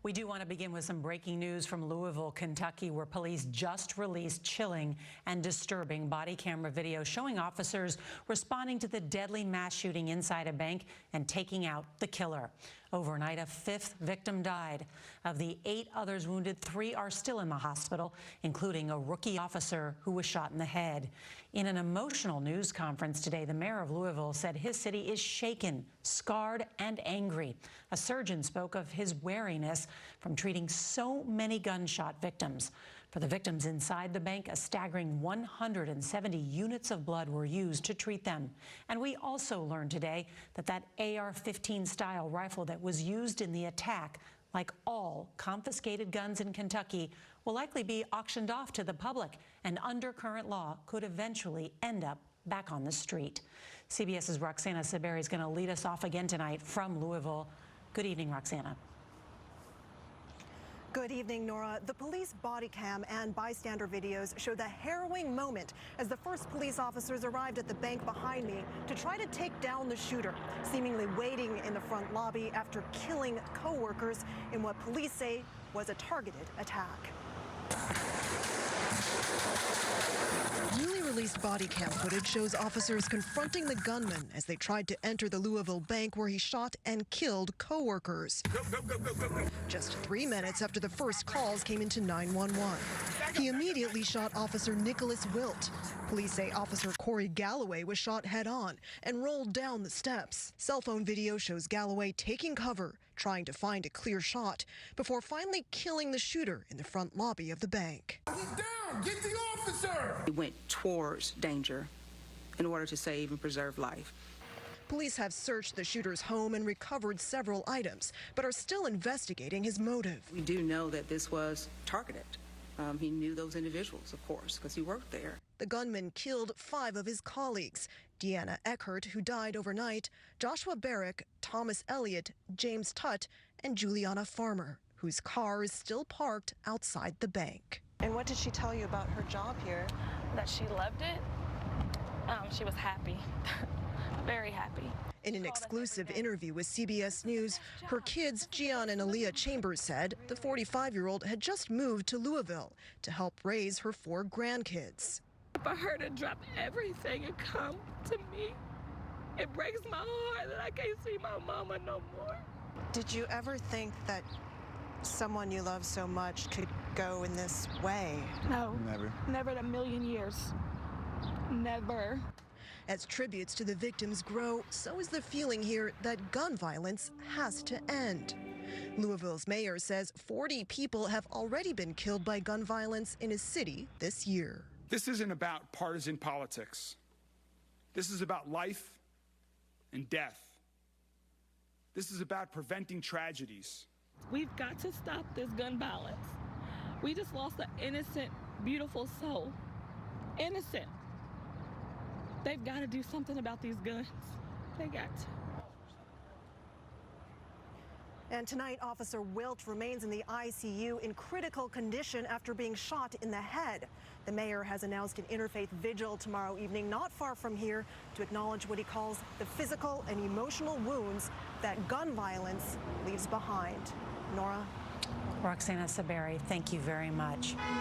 We do want to begin with some breaking news from Louisville, Kentucky, where police just released chilling and disturbing body camera video showing officers responding to the deadly mass shooting inside a bank and taking out the killer. Overnight, a fifth victim died. Of the 8 others wounded, 3 are still in the hospital, including a rookie officer who was shot in the head. In an emotional news conference today, the mayor of Louisville said his city is shaken, scarred, and angry. A surgeon spoke of his wariness from treating so many gunshot victims. For the victims inside the bank, a staggering 170 units of blood were used to treat them. And we also learned today that AR-15 style rifle that was used in the attack, like all confiscated guns in Kentucky, will likely be auctioned off to the public, and under current law could eventually end up back on the street. CBS's Roxana Saberi is going to lead us off again tonight from Louisville. Good evening, Roxana. Good evening, Nora. The police body cam and bystander videos show the harrowing moment as the first police officers arrived at the bank behind me to try to take down the shooter, seemingly waiting in the front lobby after killing co-workers in what police say was a targeted attack. Newly released body cam footage shows officers confronting the gunman as they tried to enter the Louisville bank where he shot and killed co-workers. Just 3 minutes after the first calls came into 911. He immediately shot Officer Nicholas Wilt. Police say Officer Corey Galloway was shot head-on and rolled down the steps. Cell phone video shows Galloway taking cover, trying to find a clear shot, before finally killing the shooter in the front lobby of the bank. He's down! Get the officer! He went towards danger in order to save and preserve life. Police have searched the shooter's home and recovered several items, but are still investigating his motive. We do know that this was targeted. He knew those individuals, of course, because he worked there. The gunman killed 5 of his colleagues: Deanna Eckert, who died overnight, Joshua Barrick, Thomas Elliott, James Tutt, and Juliana Farmer, whose car is still parked outside the bank. And what did she tell you about her job here? That she loved it. She was happy, very happy. In an exclusive interview with CBS News, her kids, Gian and Aaliyah Chambers, said the 45-year-old had just moved to Louisville to help raise her 4 grandkids. For her to drop everything and come to me, it breaks my heart that I can't see my mama no more. Did you ever think that someone you love so much could go in this way? No. Never. Never in a million years. Never. As tributes to the victims grow, so is the feeling here that gun violence has to end. Louisville's mayor says 40 people have already been killed by gun violence in his city this year. This isn't about partisan politics. This is about life and death. This is about preventing tragedies. We've got to stop this gun violence. We just lost an innocent, beautiful soul. Innocent. They've got to do something about these guns. They got to. And tonight, Officer Wilt remains in the ICU in critical condition after being shot in the head. The mayor has announced an interfaith vigil tomorrow evening, not far from here, to acknowledge what he calls the physical and emotional wounds that gun violence leaves behind. Nora? Roxana Saberi, thank you very much.